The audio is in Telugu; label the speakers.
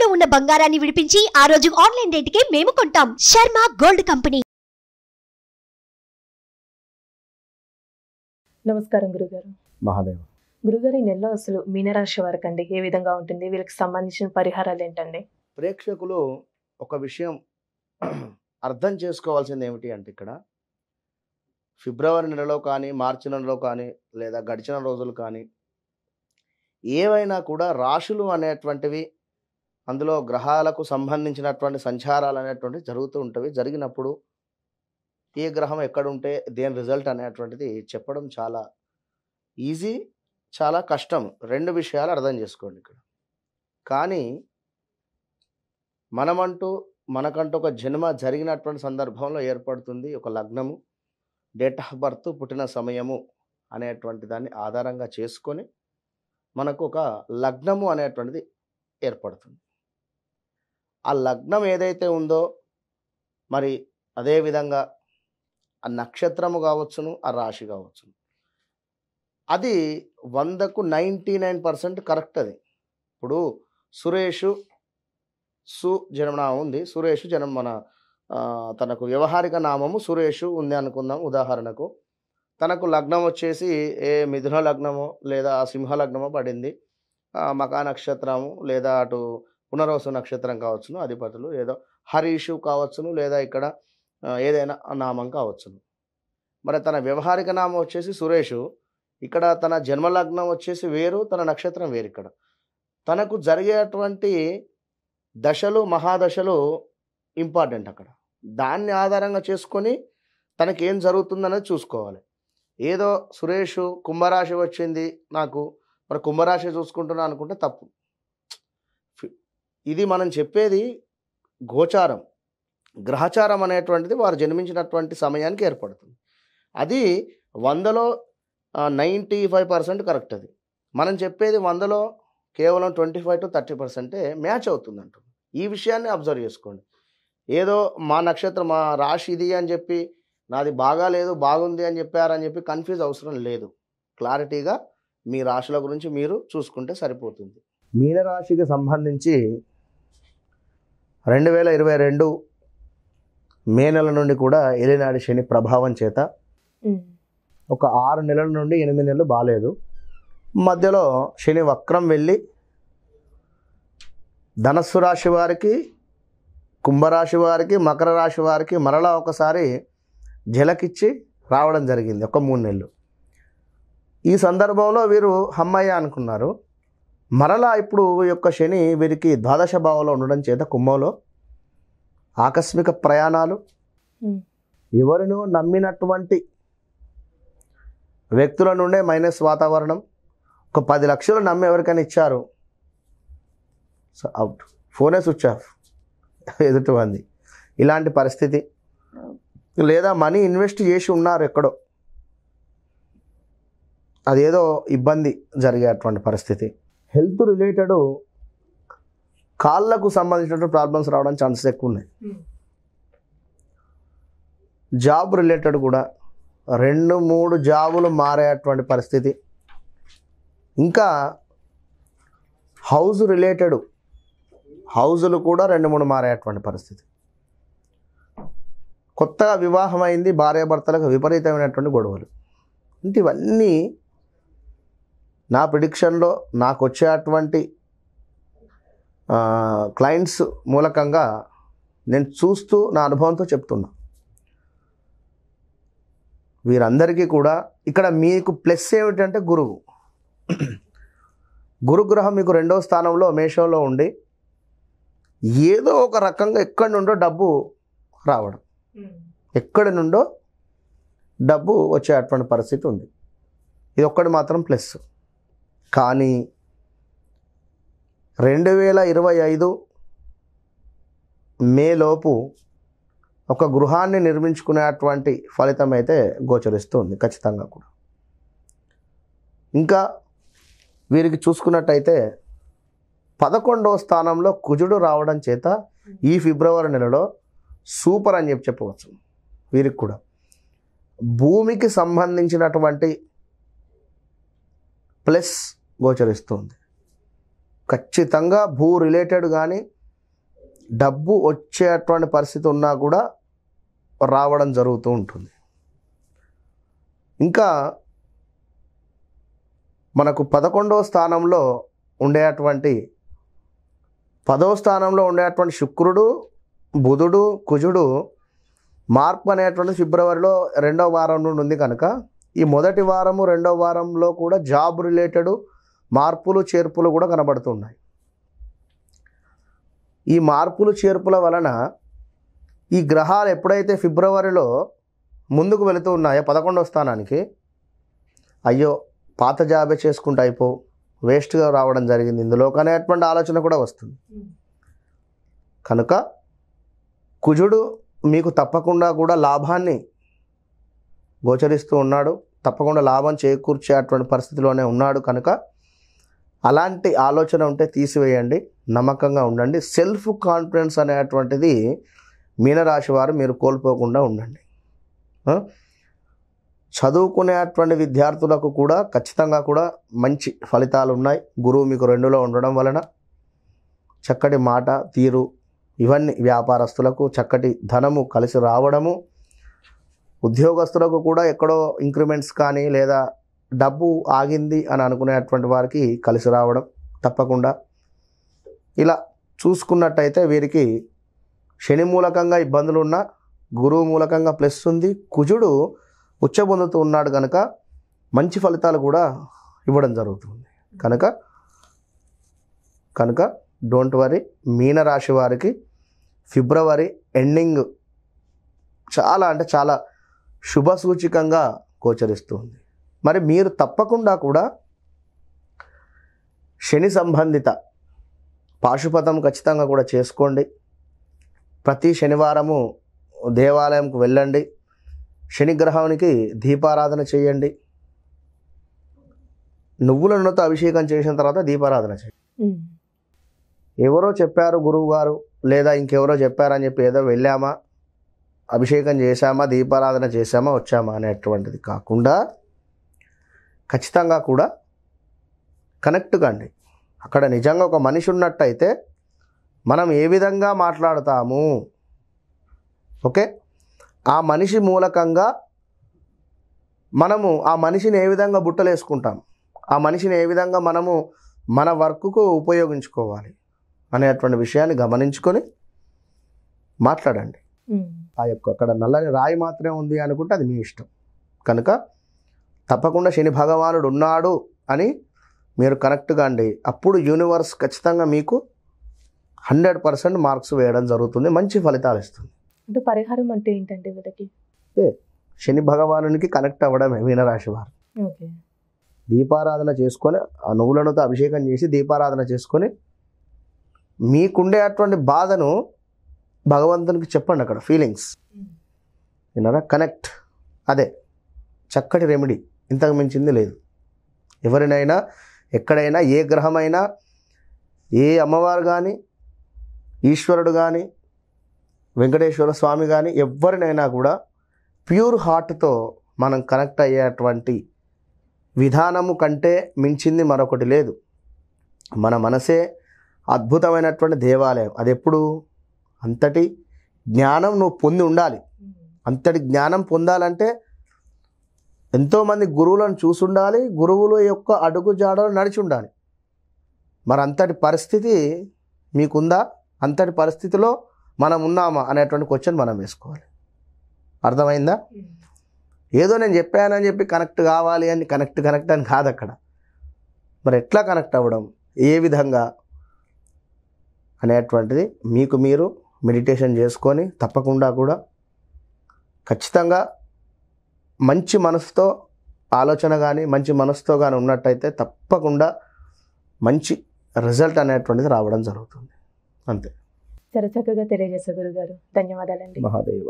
Speaker 1: తాకట్టులో ఉన్న బంగారాన్ని విడిపించి ఆ రోజు ఆన్లైన్ రేటుకే మేము కొంటాం. Sharma gold company.
Speaker 2: నమస్కారం గురుగారు.
Speaker 3: మహాదేవ్.
Speaker 2: గురుగారు, ఈ నెలలో అసలు మీనరాశి వారికి అండి ఏ విధంగా ఉంటుంది? వీళ్ళకి సంబంధించిన పరిహారాలు ఏంటండి?
Speaker 3: ప్రేక్షకులు ఒక విషయం అర్థం చేసుకోవాల్సింది ఏమిటి అంటే, ఇక్కడ ఫిబ్రవరి నెలలో కానీ, మార్చి నెలలో కానీ, లేదా గడిచిన రోజులు కానీ, ఏవైనా కూడా రాశులు అనేటువంటివి, అందులో గ్రహాలకు సంబంధించినటువంటి సంచారాలు అనేటువంటివి జరుగుతూ ఉంటవి. జరిగినప్పుడు ఏ గ్రహం ఎక్కడుంటే దేని రిజల్ట్ అనేటువంటిది చెప్పడం చాలా ఈజీ, చాలా కష్టం. రెండు విషయాలు అర్థం చేసుకోండి ఇక్కడ. కానీ మనకంటూ ఒక జన్మ జరిగినటువంటి సందర్భంలో ఏర్పడుతుంది ఒక లగ్నము, డేట్ ఆఫ్ బర్త్, పుట్టిన సమయము అనేటువంటి దాన్ని ఆధారంగా చేసుకొని మనకు ఒక లగ్నము అనేటువంటిది ఏర్పడుతుంది. ఆ లగ్నం ఏదైతే ఉందో మరి అదేవిధంగా ఆ నక్షత్రము కావచ్చును, ఆ రాశి కావచ్చును, అది 100కు 99% కరెక్ట్. అది ఇప్పుడు సురేషు జన్మనామం ఉంది. సురేషు మన తనకు వ్యవహారిక నామము సురేషు ఉంది అనుకుందాం ఉదాహరణకు. తనకు లగ్నం వచ్చేసి ఏ మిథున లగ్నమో లేదా సింహ లగ్నమో పడింది. మకా నక్షత్రము లేదా అటు పునర్వసు నక్షత్రం కావచ్చును, అధిపతులు ఏదో హరీషు కావచ్చును, లేదా ఇక్కడ ఏదైనా నామం కావచ్చును. మరి తన వ్యవహారిక నామం వచ్చేసి సురేషు, ఇక్కడ తన జన్మలగ్నం వచ్చేసి వేరు, తన నక్షత్రం వేరు. ఇక్కడ తనకు జరిగేటువంటి దశలు, మహాదశలు ఇంపార్టెంట్. అక్కడ దాన్ని ఆధారంగా చేసుకొని తనకేం జరుగుతుందనేది చూసుకోవాలి. ఏదో సురేషు కుంభరాశి వచ్చింది నాకు, మరి కుంభరాశి చూసుకుంటున్నా అనుకుంటే తప్పు. ఇది మనం చెప్పేది గోచారం, గ్రహచారం అనేటువంటిది వారు జన్మించినటువంటి సమయానికి ఏర్పడుతుంది. అది 100లో 95% కరెక్ట్. అది మనం చెప్పేది 100లో కేవలం 25 to 30% మ్యాచ్ అవుతుంది అంటారు. ఈ విషయాన్ని అబ్జర్వ్ చేసుకోండి. ఏదో మా నక్షత్రం, మా రాశి ఇది అని చెప్పి నాది బాగా లేదు బాగుంది అని చెప్పారని చెప్పి కన్ఫ్యూజ్ అవసరం లేదు. క్లారిటీగా మీ రాశుల గురించి మీరు చూసుకుంటే సరిపోతుంది. మీనరాశికి సంబంధించి 2022 మే నెల నుండి కూడా ఏలినాటి శని ప్రభావం చేత ఒక 6 నెలల నుండి 8 నెలలు బాగాలేదు. మధ్యలో శని వక్రం వెళ్ళి ధనస్సు రాశి వారికి, కుంభరాశి వారికి, మకర రాశి వారికి మరలా ఒకసారి జలకిచ్చి రావడం జరిగింది ఒక 3 నెలలు. ఈ సందర్భంలో వీరు హమ్మయ్య అనుకున్నారు. మరలా ఇప్పుడు ఈ యొక్క శని వీరికి ద్వాదశ భావంలో ఉండడం చేత కుంభంలో ఆకస్మిక ప్రయాణాలు, ఎవరినో నమ్మినటువంటి వ్యక్తుల నుండే మైనస్ వాతావరణం, ఒక 10 లక్షలు నమ్మి ఎవరికైనా ఇచ్చారు, అవుట్, ఫోనే స్విచ్ ఆఫ్ ఎదుటివంది, ఇలాంటి పరిస్థితి. లేదా మనీ ఇన్వెస్ట్ చేసి ఉన్నారు ఎక్కడో, అదేదో ఇబ్బంది జరిగేటువంటి పరిస్థితి. హెల్త్ రిలేటెడ్ కాళ్ళకు సంబంధించినటువంటి ప్రాబ్లమ్స్ రావడానికి ఛాన్సెస్ ఎక్కువ ఉన్నాయి. జాబ్ రిలేటెడ్ కూడా 2-3 జాబులు మారేటువంటి పరిస్థితి. ఇంకా హౌస్ రిలేటెడ్ హౌజులు కూడా 2-3 మారేటువంటి పరిస్థితి. కొత్తగా వివాహమైంది భార్యాభర్తలకు విపరీతమైనటువంటి గొడవలు. ఇవన్నీ నా ప్రిడిక్షన్లో నాకు వచ్చేటువంటి క్లయింట్స్ మూలకంగా నేను చూస్తూ నా అనుభవంతో చెప్తున్నా. వీరందరికీ కూడా ఇక్కడ మీకు ప్లస్ ఏమిటంటే గురువు. గురుగ్రహం మీకు 2వ స్థానంలో మేషంలో ఉండి ఏదో ఒక రకంగా ఎక్కడి నుండో డబ్బు రావడం, ఎక్కడి నుండో డబ్బు వచ్చేటువంటి పరిస్థితి ఉంది. ఇది ఒక్కటి మాత్రం ప్లస్. కానీ 2025 మేలోపు ఒక గృహాన్ని నిర్మించుకునేటువంటి ఫలితం అయితే గోచరిస్తుంది ఖచ్చితంగా కూడా. ఇంకా వీరికి చూసుకున్నట్టయితే 11వ స్థానంలో కుజుడు రావడం చేత ఈ ఫిబ్రవరి నెలలో సూపర్ అని చెప్పవచ్చు. వీరికి కూడా భూమికి సంబంధించినటువంటి ప్లస్ గోచరిస్తుంది. ఖచ్చితంగా భూ రిలేటెడ్ కానీ డబ్బు వచ్చేటువంటి పరిస్థితి ఉన్నా కూడా రావడం జరుగుతూ ఉంటుంది. ఇంకా మనకు 11వ స్థానంలో ఉండేటువంటి 10వ స్థానంలో ఉండేటువంటి శుక్రుడు, బుధుడు, కుజుడు మార్పు అనేటువంటిది ఫిబ్రవరిలో 2వ వారం నుండి ఉంది కనుక ఈ మొదటి వారము 2వ వారంలో కూడా జాబ్ రిలేటెడ్ మార్పులు చేర్పులు కూడా కనబడుతున్నాయి. ఈ మార్పులు చేర్పుల వలన ఈ గ్రహాలు ఎప్పుడైతే ఫిబ్రవరిలో ముందుకు వెళుతూ ఉన్నాయో 11వ స్థానానికి, అయ్యో పాత జాబే చేసుకుంటూ అయిపో, వేస్ట్గా రావడం జరిగింది ఇందులో అనేటువంటి ఆలోచన కూడా వస్తుంది. కనుక కుజుడు మీకు తప్పకుండా కూడా లాభాన్ని గోచరిస్తూ ఉన్నాడు, తప్పకుండా లాభం చేకూర్చేటువంటి పరిస్థితిలోనే ఉన్నాడు. కనుక అలాంటి ఆలోచన ఉంటే తీసివేయండి, నమ్మకంగా ఉండండి. సెల్ఫ్ కాన్ఫిడెన్స్ అనేటువంటిది మీనరాశి వారు మీరు కోల్పోకుండా ఉండండి. చదువుకునేటువంటి విద్యార్థులకు కూడా ఖచ్చితంగా కూడా మంచి ఫలితాలు ఉన్నాయి. గురువు మీకు 2లో ఉండడం వలన చక్కటి మాట తీరు, ఇవన్నీ వ్యాపారస్తులకు చక్కటి ధనము కలిసి రావడము, ఉద్యోగస్తులకు కూడా ఎక్కడో ఇంక్రిమెంట్స్ కానీ లేదా డబ్బు ఆగింది అని అనుకునేటువంటి వారికి కలిసి రావడం తప్పకుండా. ఇలా చూసుకున్నట్టయితే వీరికి శని మూలకంగా ఇబ్బందులు ఉన్నా గురువు మూలకంగా ప్లస్ ఉంది. కుజుడు ఉచ్చబొందుతూ ఉన్నాడు కనుక మంచి ఫలితాలు కూడా ఇవ్వడం జరుగుతుంది. కనుక డోంట్ వరీ. మీనరాశి వారికి ఫిబ్రవరి ఎండింగ్ చాలా అంటే చాలా శుభసూచికంగా గోచరిస్తుంది. మరి మీరు తప్పకుండా కూడా శని సంబంధిత పాశుపతం ఖచ్చితంగా కూడా చేసుకోండి. ప్రతి శనివారము దేవాలయంకు వెళ్ళండి, శనిగ్రహానికి దీపారాధన చేయండి. నువ్వుల నూనెతో అభిషేకం చేసిన తర్వాత దీపారాధన చేయండి. ఎవరో చెప్పారు గురువు గారు లేదా ఇంకెవరో చెప్పారని చెప్పి ఏదో వెళ్ళామా, అభిషేకం చేశామా, దీపారాధన చేశామా, వచ్చామా అనేటువంటిది కాకుండా ఖచ్చితంగా కూడా కనెక్ట్ కండి. అక్కడ నిజంగా ఒక మనిషి ఉన్నట్టయితే మనం ఏ విధంగా మాట్లాడతాము, ఓకే, ఆ మనిషి మూలకంగా మనము ఆ మనిషిని ఏ విధంగా బుట్టలేసుకుంటాం, ఆ మనిషిని ఏ విధంగా మనము మన వర్క్కు ఉపయోగించుకోవాలి అనేటువంటి విషయాన్ని గమనించుకొని మాట్లాడండి. ఆ యొక్క అక్కడ నల్లని రాయి మాత్రమే ఉంది అనుకుంటే అది మీ ఇష్టం. కనుక తప్పకుండా శని భగవానుడు ఉన్నాడు అని మీరు కనెక్ట్గా అండి. అప్పుడు యూనివర్స్ ఖచ్చితంగా మీకు 100% మార్క్స్ వేయడం జరుగుతుంది, మంచి ఫలితాలు ఇస్తుంది.
Speaker 2: అంటే పరిహారం అంటే ఏంటంటే వీళ్ళకి
Speaker 3: శని భగవానునికి కనెక్ట్ అవ్వడమే మీనరాశి వారు.
Speaker 2: ఓకే,
Speaker 3: దీపారాధన చేసుకొని ఆ నువ్వులతో అభిషేకం చేసి దీపారాధన చేసుకొని మీకుండే అటువంటి బాధను భగవంతునికి చెప్పండి. అక్కడ ఫీలింగ్స్ విన్నారా, కనెక్ట్. అదే చక్కటి రెమెడీ, ఇంతకు మించింది లేదు. ఎవరినైనా ఎక్కడైనా ఏ గ్రహమైనా ఏ అమ్మవారు కానీ ఈశ్వరుడు కానీ వెంకటేశ్వర స్వామి కానీ ఎవరినైనా కూడా ప్యూర్ హార్ట్తో మనం కనెక్ట్ అయ్యేటువంటి విధానము కంటే మించింది మరొకటి లేదు. మన మనసే అద్భుతమైనటువంటి దేవాలయం. అది ఎప్పుడు అంతటి జ్ఞానం నువ్వు పొంది ఉండాలి. అంతటి జ్ఞానం పొందాలంటే ఎంతోమంది గురువులను చూసి ఉండాలి, గురువుల యొక్క అడుగు జాడలు నడిచి ఉండాలి. మరి అంతటి పరిస్థితి మీకుందా? అంతటి పరిస్థితిలో మనం ఉన్నామా అనేటువంటి క్వశ్చన్ మనం వేసుకోవాలి. అర్థమైందా? ఏదో నేను చెప్పానని చెప్పి కనెక్ట్ కావాలి అని కనెక్ట్ అని కాదు అక్కడ. మరి ఎట్లా కనెక్ట్ అవ్వడం, ఏ విధంగా అనేటువంటిది మీకు మీరు మెడిటేషన్ చేసుకొని తప్పకుండా కూడా ఖచ్చితంగా మంచి మనసుతో ఆలోచన కానీ మంచి మనసుతో కానీ ఉన్నట్టయితే తప్పకుండా మంచి రిజల్ట్ అనేటువంటిది రావడం జరుగుతుంది. అంతే.
Speaker 2: చాలా చక్కగా తెలియజేశారు గురుగారు. ధన్యవాదాలండి.
Speaker 3: మహాదేవ.